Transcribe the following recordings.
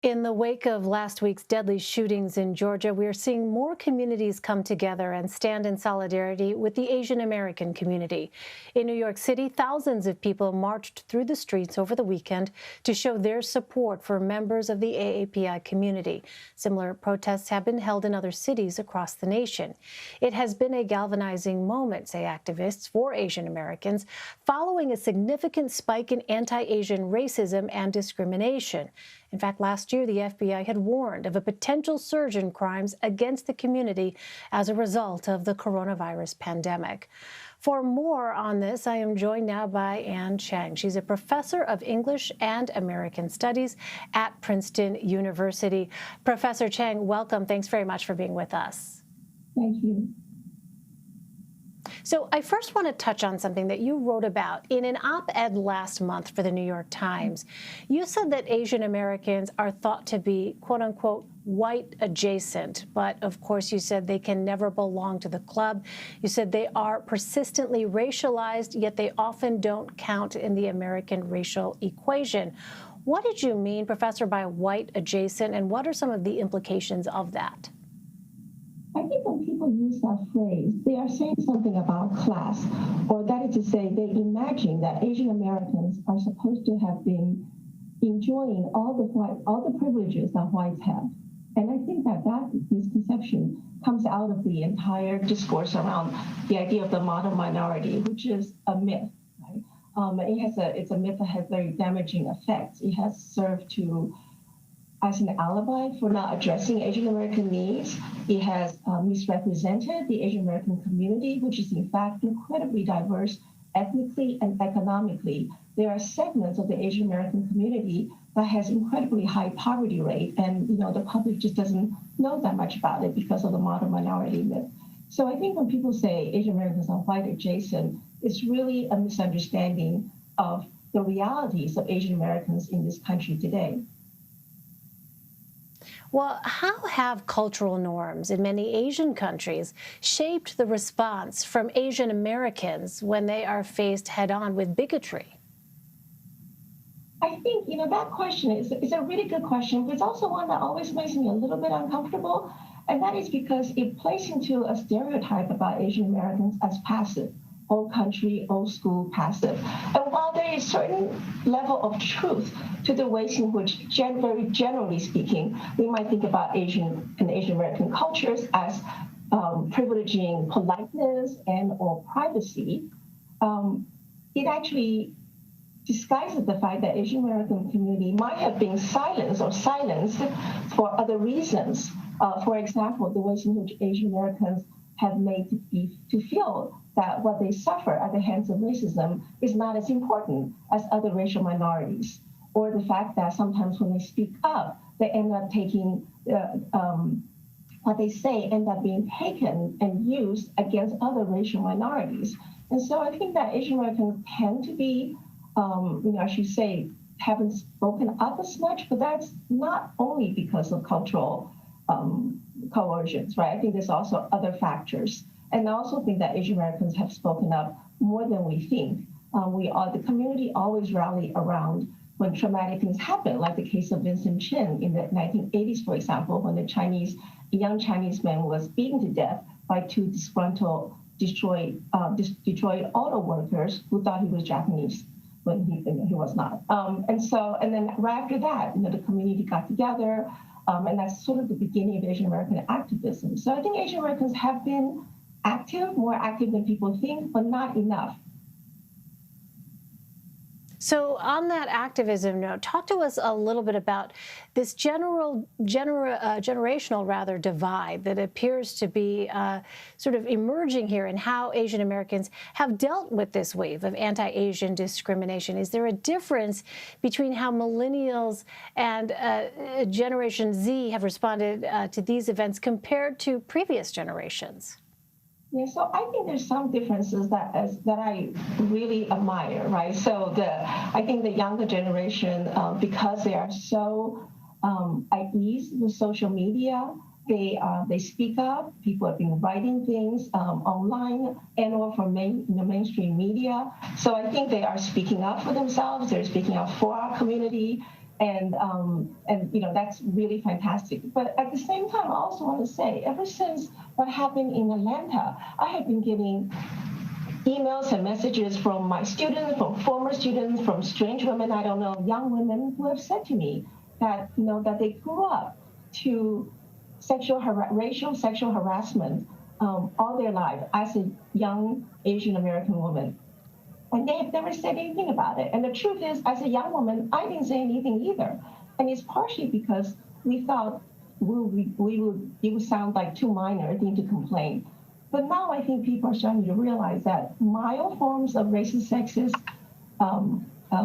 In the wake of last week's deadly shootings in Georgia, we are seeing more communities come together and stand in solidarity with the Asian American community. In New York City, thousands of people marched through the streets over the weekend to show their support for members of the AAPI community. Similar protests have been held in other cities across the nation. It has been a galvanizing moment, say activists, for Asian Americans, following a significant spike in anti-Asian racism and discrimination. In fact, last year, the FBI had warned of a potential surge in crimes against the community as a result of the coronavirus pandemic. For more on this, I am joined now by Cheng. She's a professor of English and American Studies at Princeton University. Professor Cheng, welcome. Thanks very much for being with us. Thank you. So I first want to touch on something that you wrote about in an op-ed last month for the New York Times. You said that Asian Americans are thought to be, quote unquote, white adjacent, but of course you said they can never belong to the club. You said they are persistently racialized, yet they often don't count in the American racial equation. What did you mean, Professor, by white adjacent, and what are some of the implications of that? I think when people use that phrase, they are saying something about class, or that is to say, they imagine that Asian Americans are supposed to have been enjoying all the privileges that whites have. And I think that misconception comes out of the entire discourse around the idea of the model minority, which is a myth. Right? It's a myth that has very damaging effects. It has served as an alibi for not addressing Asian American needs. It has misrepresented the Asian American community, which is in fact incredibly diverse ethnically and economically. There are segments of the Asian American community that has incredibly high poverty rate, and the public just doesn't know that much about it because of the model minority myth. So I think when people say Asian Americans are white adjacent, it's really a misunderstanding of the realities of Asian Americans in this country today. Well, how have cultural norms in many Asian countries shaped the response from Asian Americans when they are faced head-on with bigotry? I think, that question is a really good question, but it's also one that always makes me a little bit uncomfortable, and that is because it plays into a stereotype about Asian Americans as passive. Old country, old school, passive. And while there is certain level of truth to the ways in which, very generally speaking, we might think about Asian and Asian American cultures as privileging politeness and or privacy, it actually disguises the fact that Asian American community might have been silenced for other reasons. For example, the ways in which Asian Americans have made to feel that what they suffer at the hands of racism is not as important as other racial minorities, or the fact that sometimes when they speak up, they end up taking what they say end up being taken and used against other racial minorities. And so I think that Asian Americans tend to be, I should say, haven't spoken up as much, but that's not only because of cultural coercions, right? I think there's also other factors. And I also think that Asian Americans have spoken up more than we think. The community always rally around when traumatic things happen, like the case of Vincent Cheng in the 1980s, for example, when a young Chinese man was beaten to death by two disgruntled Detroit auto workers who thought he was Japanese when he was not. And then right after that, the community got together, and that's sort of the beginning of Asian American activism. So I think Asian Americans have been more active than people think, but not enough. So on that activism note, talk to us a little bit about this generational divide that appears to be sort of emerging here, and how Asian Americans have dealt with this wave of anti-Asian discrimination. Is there a difference between how millennials and Generation Z have responded to these events compared to previous generations? Yeah, so I think there's some differences that I really admire, right? So I think the younger generation, because they are so at ease with social media, they speak up. People have been writing things online and or from mainstream media. So I think they are speaking up for themselves. They're speaking up for our community. And that's really fantastic. But at the same time, I also want to say, ever since what happened in Atlanta, I have been getting emails and messages from my students, from former students, from strange women I don't know, young women who have said to me that that they grew up to racial sexual harassment all their life as a young Asian American woman. And they have never said anything about it. And the truth is, as a young woman, I didn't say anything either. And it's partially because we thought it would sound like too minor a thing to complain. But now I think people are starting to realize that mild forms of racist, sexist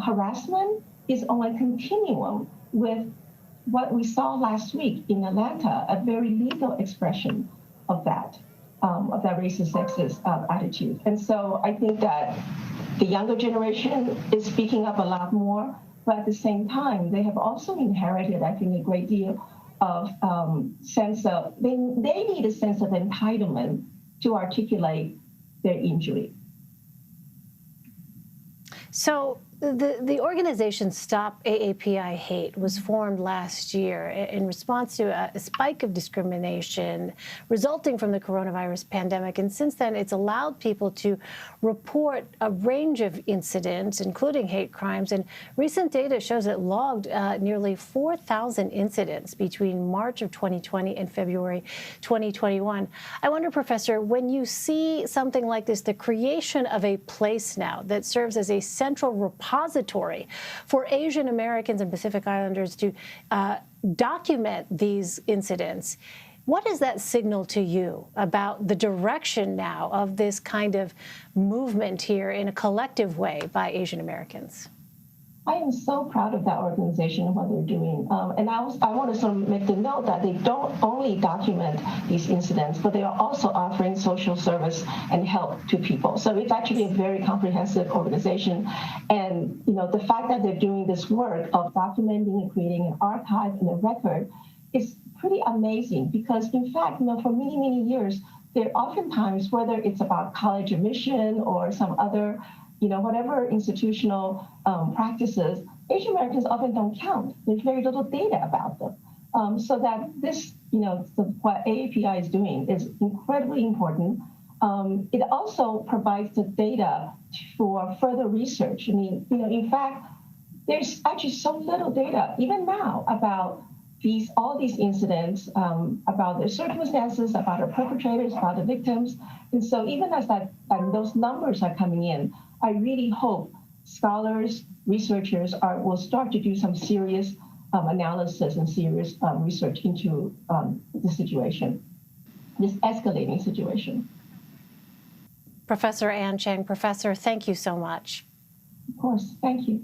harassment is on a continuum with what we saw last week in Atlanta, a very legal expression of that racist, sexist attitude. And so I think that the younger generation is speaking up a lot more, but at the same time, they have also inherited, I think, a great deal of sense of, they need a sense of entitlement to articulate their injury. So the organization StopAPIHate was formed last year in response to a spike of discrimination resulting from the coronavirus pandemic. And since then, it's allowed people to report a range of incidents, including hate crimes. And recent data shows it logged nearly 4,000 incidents between March of 2020 and February 2021. I wonder, Professor, when you see something like this, the creation of a place now that serves as a central repository for Asian Americans and Pacific Islanders to document these incidents, what does that signal to you about the direction now of this kind of movement here in a collective way by Asian Americans? I am so proud of that organization and what they're doing. And I want to sort of make the note that they don't only document these incidents, but they are also offering social service and help to people. So it's actually a very comprehensive organization. And the fact that they're doing this work of documenting and creating an archive and a record is pretty amazing because, in fact, for many, many years, there oftentimes, whether it's about college admission or some other whatever institutional practices, Asian Americans often don't count. There's very little data about them. So that this, what AAPI is doing is incredibly important. It also provides the data for further research. I mean, in fact, there's actually so little data, even now, about all these incidents, about their circumstances, about the perpetrators, about the victims. And so even as those numbers are coming in, I really hope scholars, researchers will start to do some serious analysis and serious research into the situation, this escalating situation. Professor Ann Cheng, Professor, thank you so much. Of course, thank you.